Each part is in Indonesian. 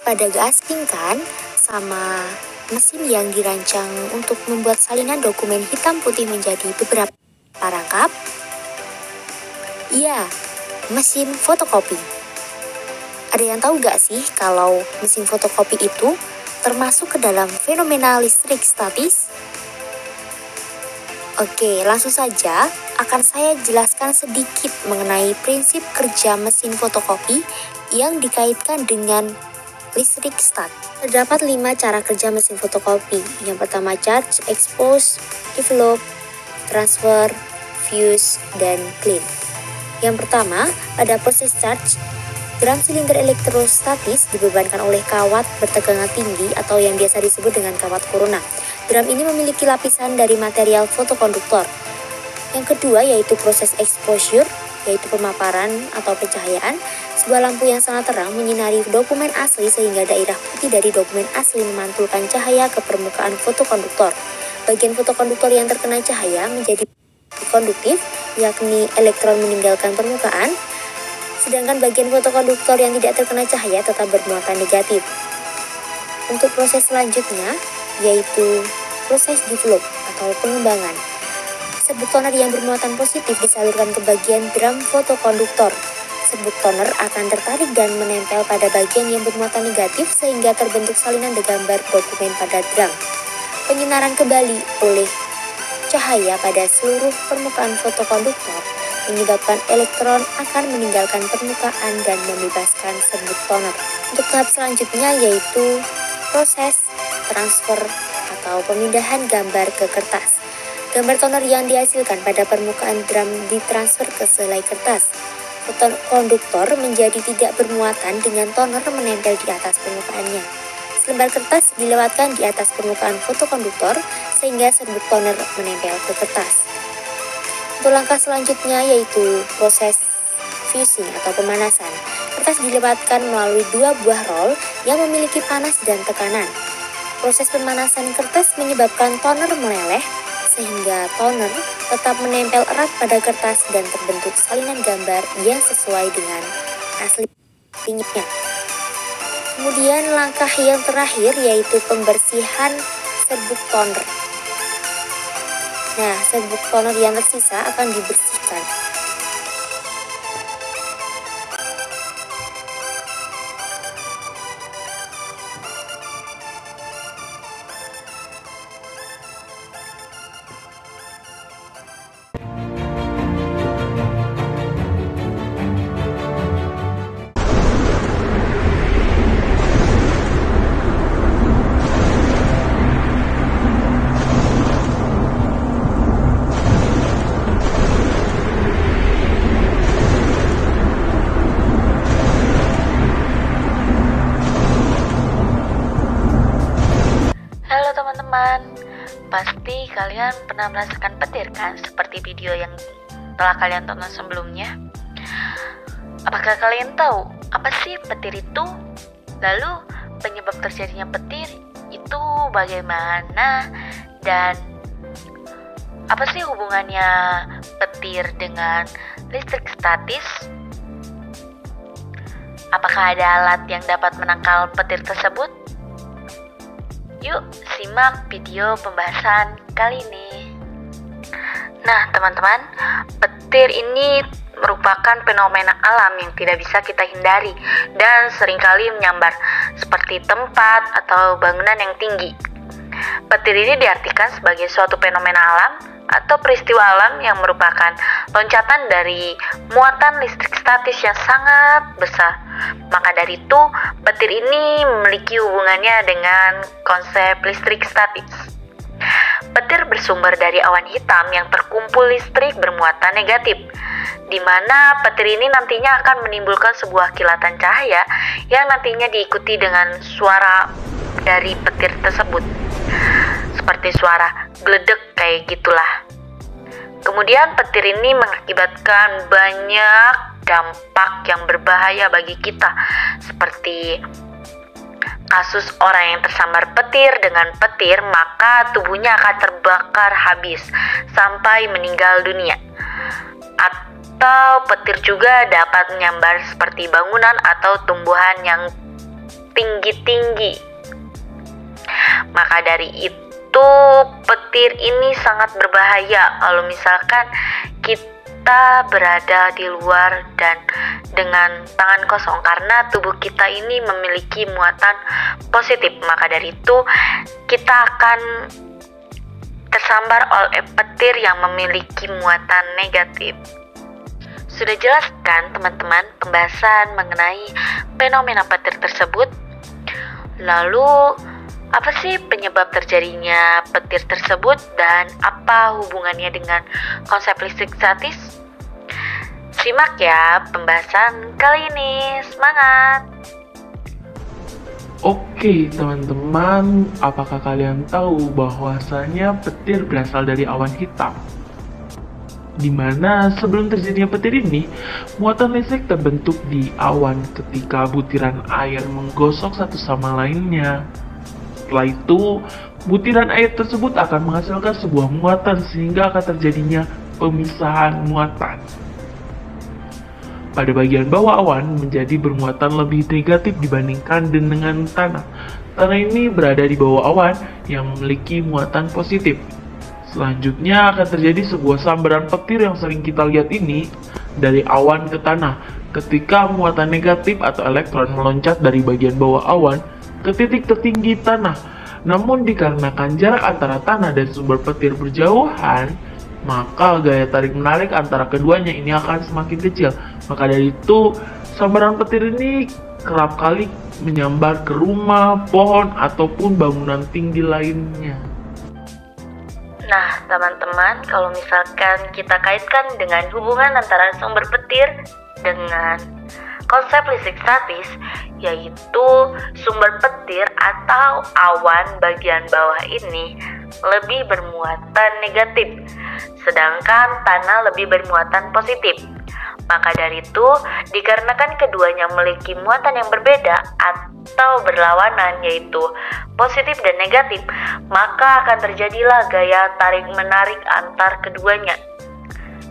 Pada gak asing kan sama mesin yang dirancang untuk membuat salinan dokumen hitam putih menjadi beberapa rangkap? Iya, mesin fotokopi. Ada yang tahu gak sih kalau mesin fotokopi itu termasuk ke dalam fenomena listrik statis? Oke, langsung saja akan saya jelaskan sedikit mengenai prinsip kerja mesin fotokopi yang dikaitkan dengan listrik statis. Terdapat 5 cara kerja mesin fotokopi. Yang pertama charge, expose, develop, transfer, fuse, dan clean. Yang pertama, pada proses charge, drum silinder elektrostatis dibebankan oleh kawat bertegangan tinggi atau yang biasa disebut dengan kawat corona. Drum ini memiliki lapisan dari material fotokonduktor. Yang kedua yaitu proses exposure, yaitu pemaparan atau pencahayaan. Sebuah lampu yang sangat terang menyinari dokumen asli sehingga daerah putih dari dokumen asli memantulkan cahaya ke permukaan fotokonduktor. Bagian fotokonduktor yang terkena cahaya menjadi konduktif, yakni elektron meninggalkan permukaan, sedangkan bagian fotokonduktor yang tidak terkena cahaya tetap bermuatan negatif. Untuk proses selanjutnya yaitu proses develop atau pengembangan. Serbuk toner yang bermuatan positif disalurkan ke bagian drum fotokonduktor. Serbuk toner akan tertarik dan menempel pada bagian yang bermuatan negatif sehingga terbentuk salinan gambar dokumen pada drum. Penyinaran kembali oleh cahaya pada seluruh permukaan fotokonduktor menyebabkan elektron akan meninggalkan permukaan dan membebaskan serbuk toner. Untuk tahap selanjutnya yaitu proses transfer atau pemindahan gambar ke kertas. Gambar toner yang dihasilkan pada permukaan drum ditransfer ke selai kertas. Fotokonduktor menjadi tidak bermuatan dengan toner menempel di atas permukaannya. Selembar kertas dilewatkan di atas permukaan fotokonduktor sehingga serbuk toner menempel ke kertas. Untuk langkah selanjutnya yaitu proses fusing atau pemanasan. Kertas dilewatkan melalui 2 buah roll yang memiliki panas dan tekanan. Proses pemanasan kertas menyebabkan toner meleleh sehingga toner tetap menempel erat pada kertas dan terbentuk salinan gambar yang sesuai dengan aslinya. Kemudian langkah yang terakhir yaitu pembersihan serbuk toner. Nah, serbuk toner yang tersisa akan dibersihkan. Teman-teman, pasti kalian pernah merasakan petir kan, seperti video yang telah kalian tonton sebelumnya. Apakah kalian tahu apa sih petir itu? Lalu penyebab terjadinya petir itu bagaimana? Dan apa sih hubungannya petir dengan listrik statis? Apakah ada alat yang dapat menangkal petir tersebut? Yuk, simak video pembahasan kali ini. Nah, teman-teman, petir ini merupakan fenomena alam yang tidak bisa kita hindari dan seringkali menyambar seperti tempat atau bangunan yang tinggi. Petir ini diartikan sebagai suatu fenomena alam atau peristiwa alam yang merupakan loncatan dari muatan listrik statis yang sangat besar. Maka dari itu, petir ini memiliki hubungannya dengan konsep listrik statis. Petir bersumber dari awan hitam yang terkumpul listrik bermuatan negatif, di mana petir ini nantinya akan menimbulkan sebuah kilatan cahaya yang nantinya diikuti dengan suara dari petir tersebut. Seperti suara gledek kayak gitulah. Kemudian petir ini mengakibatkan banyak dampak yang berbahaya bagi kita, seperti kasus orang yang tersambar petir dengan petir, maka tubuhnya akan terbakar habis sampai meninggal dunia. Atau petir juga dapat menyambar seperti bangunan atau tumbuhan yang tinggi-tinggi. Maka dari itu petir ini sangat berbahaya kalau misalkan kita berada di luar dan dengan tangan kosong, karena tubuh kita ini memiliki muatan positif. Maka dari itu kita akan tersambar oleh petir yang memiliki muatan negatif. Sudah jelas kan teman-teman pembahasan mengenai fenomena petir tersebut? Lalu apa sih penyebab terjadinya petir tersebut dan apa hubungannya dengan konsep listrik statis? Simak ya pembahasan kali ini, semangat! Oke teman-teman, apakah kalian tahu bahwasanya petir berasal dari awan hitam? Dimana sebelum terjadinya petir ini, muatan listrik terbentuk di awan ketika butiran air menggosok satu sama lainnya. Setelah itu, butiran air tersebut akan menghasilkan sebuah muatan sehingga akan terjadinya pemisahan muatan. Pada bagian bawah awan menjadi bermuatan lebih negatif dibandingkan dengan tanah. Tanah ini berada di bawah awan yang memiliki muatan positif. Selanjutnya akan terjadi sebuah sambaran petir yang sering kita lihat ini dari awan ke tanah. Ketika muatan negatif atau elektron meloncat dari bagian bawah awan ke titik tertinggi tanah. Namun dikarenakan jarak antara tanah dan sumber petir berjauhan, maka gaya tarik-menarik antara keduanya ini akan semakin kecil. Maka dari itu, sambaran petir ini kerap kali menyambar ke rumah, pohon, ataupun bangunan tinggi lainnya. Nah, teman-teman, kalau misalkan kita kaitkan dengan hubungan antara sumber petir dengan konsep listrik statis, yaitu sumber petir atau awan bagian bawah ini lebih bermuatan negatif, sedangkan tanah lebih bermuatan positif. Maka dari itu, dikarenakan keduanya memiliki muatan yang berbeda atau berlawanan, yaitu positif dan negatif, maka akan terjadilah gaya tarik-menarik antar keduanya.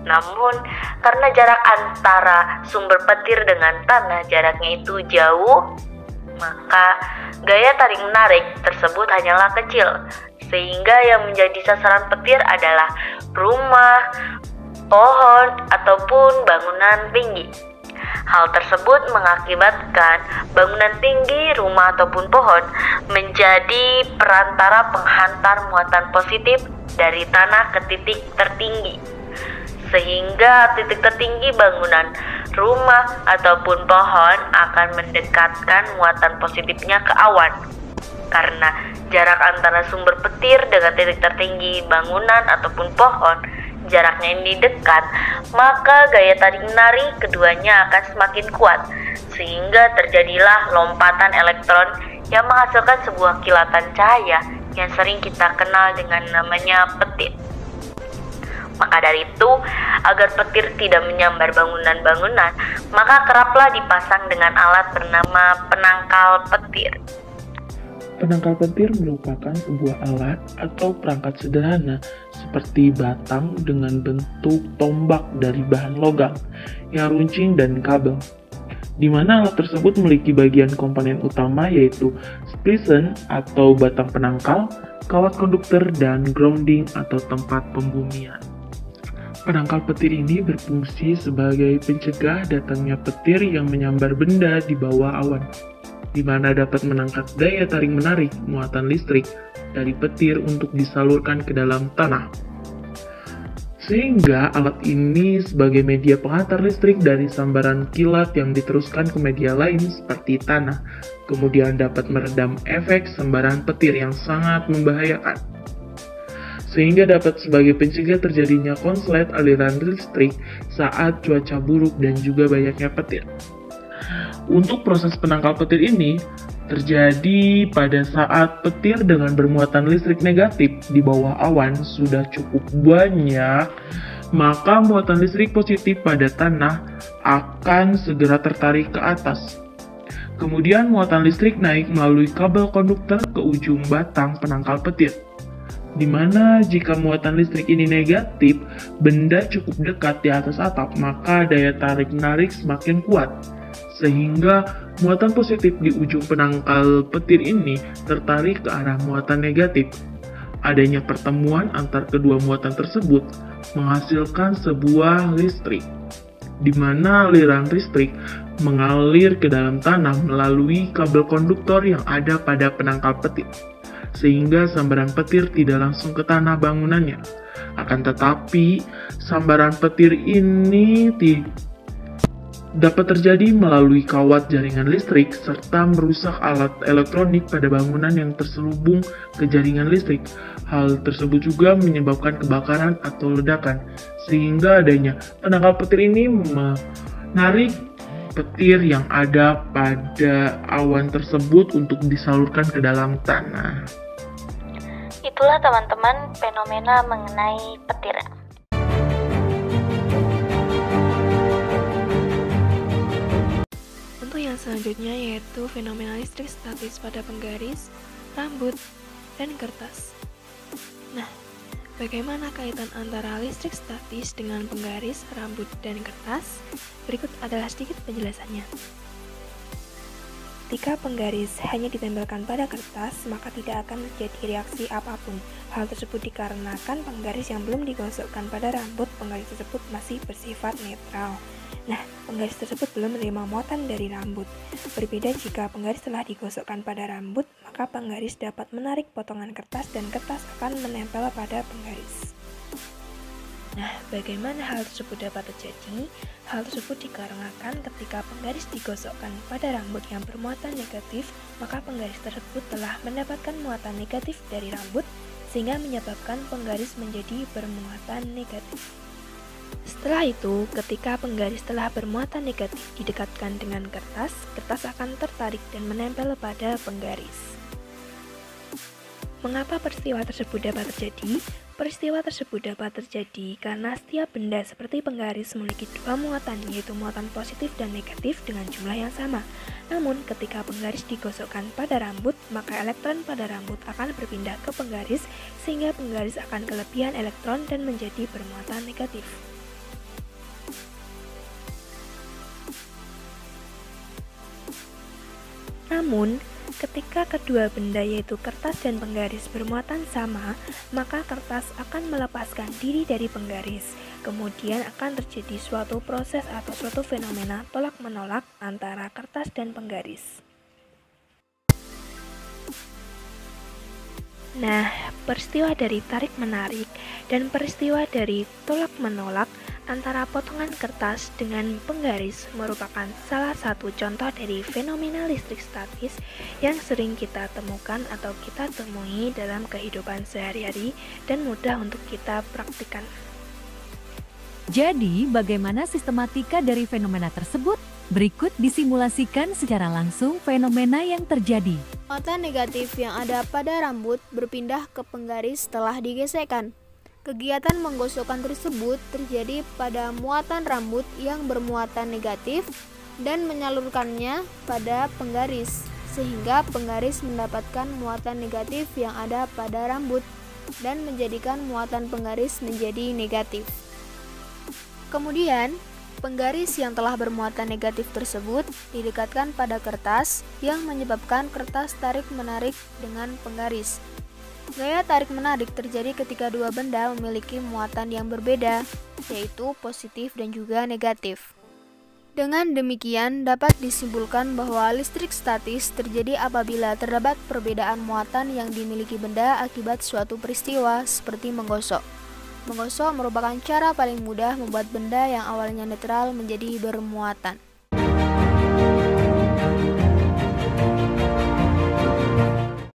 Namun, karena jarak antara sumber petir dengan tanah jaraknya itu jauh, maka gaya tarik-menarik tersebut hanyalah kecil, sehingga yang menjadi sasaran petir adalah rumah, pohon, ataupun bangunan tinggi. Hal tersebut mengakibatkan bangunan tinggi, rumah, ataupun pohon menjadi perantara penghantar muatan positif dari tanah ke titik tertinggi, sehingga titik tertinggi bangunan, rumah, ataupun pohon akan mendekatkan muatan positifnya ke awan. Karena jarak antara sumber petir dengan titik tertinggi bangunan ataupun pohon jaraknya ini dekat, maka gaya tarik-menarik keduanya akan semakin kuat, sehingga terjadilah lompatan elektron yang menghasilkan sebuah kilatan cahaya yang sering kita kenal dengan namanya petir. Maka dari itu, agar petir tidak menyambar bangunan-bangunan, maka keraplah dipasang dengan alat bernama penangkal petir. Penangkal petir merupakan sebuah alat atau perangkat sederhana seperti batang dengan bentuk tombak dari bahan logam yang runcing dan kabel, di mana alat tersebut memiliki bagian komponen utama yaitu splissen atau batang penangkal, kawat konduktor, dan grounding atau tempat pembumian. Penangkal petir ini berfungsi sebagai pencegah datangnya petir yang menyambar benda di bawah awan, di mana dapat menangkap daya tarik-menarik muatan listrik dari petir untuk disalurkan ke dalam tanah. Sehingga alat ini sebagai media penghantar listrik dari sambaran kilat yang diteruskan ke media lain seperti tanah, kemudian dapat meredam efek sambaran petir yang sangat membahayakan. Sehingga dapat sebagai pencegah terjadinya konslet aliran listrik saat cuaca buruk dan juga banyaknya petir. Untuk proses penangkal petir ini terjadi pada saat petir dengan bermuatan listrik negatif di bawah awan sudah cukup banyak, maka muatan listrik positif pada tanah akan segera tertarik ke atas. Kemudian muatan listrik naik melalui kabel konduktor ke ujung batang penangkal petir, di mana jika muatan listrik ini negatif, benda cukup dekat di atas atap, maka daya tarik-menarik semakin kuat, sehingga muatan positif di ujung penangkal petir ini tertarik ke arah muatan negatif. Adanya pertemuan antar kedua muatan tersebut menghasilkan sebuah listrik, di mana aliran listrik mengalir ke dalam tanah melalui kabel konduktor yang ada pada penangkal petir, sehingga sambaran petir tidak langsung ke tanah bangunannya. Akan tetapi, sambaran petir ini dapat terjadi melalui kawat jaringan listrik serta merusak alat elektronik pada bangunan yang terselubung ke jaringan listrik. Hal tersebut juga menyebabkan kebakaran atau ledakan, sehingga adanya penangkal petir ini menarik petir yang ada pada awan tersebut untuk disalurkan ke dalam tanah. Itulah teman-teman fenomena mengenai petir. Untuk yang selanjutnya yaitu fenomena listrik statis pada penggaris, rambut, dan kertas. Nah, bagaimana kaitan antara listrik statis dengan penggaris, rambut, dan kertas? Berikut adalah sedikit penjelasannya. Ketika penggaris hanya ditempelkan pada kertas, maka tidak akan terjadi reaksi apapun. Hal tersebut dikarenakan penggaris yang belum digosokkan pada rambut, penggaris tersebut masih bersifat netral. Nah, penggaris tersebut belum menerima muatan dari rambut. Berbeda jika penggaris telah digosokkan pada rambut, maka penggaris dapat menarik potongan kertas dan kertas akan menempel pada penggaris. Nah, bagaimana hal tersebut dapat terjadi? Hal tersebut dikarenakan ketika penggaris digosokkan pada rambut yang bermuatan negatif, maka penggaris tersebut telah mendapatkan muatan negatif dari rambut, sehingga menyebabkan penggaris menjadi bermuatan negatif. Setelah itu, ketika penggaris telah bermuatan negatif didekatkan dengan kertas, kertas akan tertarik dan menempel pada penggaris. Mengapa peristiwa tersebut dapat terjadi? Peristiwa tersebut dapat terjadi karena setiap benda seperti penggaris memiliki dua muatan, yaitu muatan positif dan negatif dengan jumlah yang sama. Namun, ketika penggaris digosokkan pada rambut, maka elektron pada rambut akan berpindah ke penggaris, sehingga penggaris akan kelebihan elektron dan menjadi bermuatan negatif. Namun, ketika kedua benda yaitu kertas dan penggaris bermuatan sama, maka kertas akan melepaskan diri dari penggaris. Kemudian akan terjadi suatu proses atau suatu fenomena tolak-menolak antara kertas dan penggaris. Nah, peristiwa dari tarik-menarik dan peristiwa dari tolak-menolak antara potongan kertas dengan penggaris merupakan salah satu contoh dari fenomena listrik statis yang sering kita temukan atau kita temui dalam kehidupan sehari-hari dan mudah untuk kita praktikkan. Jadi, bagaimana sistematika dari fenomena tersebut? Berikut disimulasikan secara langsung fenomena yang terjadi. Muatan negatif yang ada pada rambut berpindah ke penggaris setelah digesekkan. Kegiatan menggosokkan tersebut terjadi pada muatan rambut yang bermuatan negatif dan menyalurkannya pada penggaris, sehingga penggaris mendapatkan muatan negatif yang ada pada rambut dan menjadikan muatan penggaris menjadi negatif. Kemudian, penggaris yang telah bermuatan negatif tersebut didekatkan pada kertas yang menyebabkan kertas tarik-menarik dengan penggaris. Gaya tarik-menarik terjadi ketika dua benda memiliki muatan yang berbeda, yaitu positif dan juga negatif. Dengan demikian, dapat disimpulkan bahwa listrik statis terjadi apabila terdapat perbedaan muatan yang dimiliki benda akibat suatu peristiwa seperti menggosok. Menggosok merupakan cara paling mudah membuat benda yang awalnya netral menjadi bermuatan.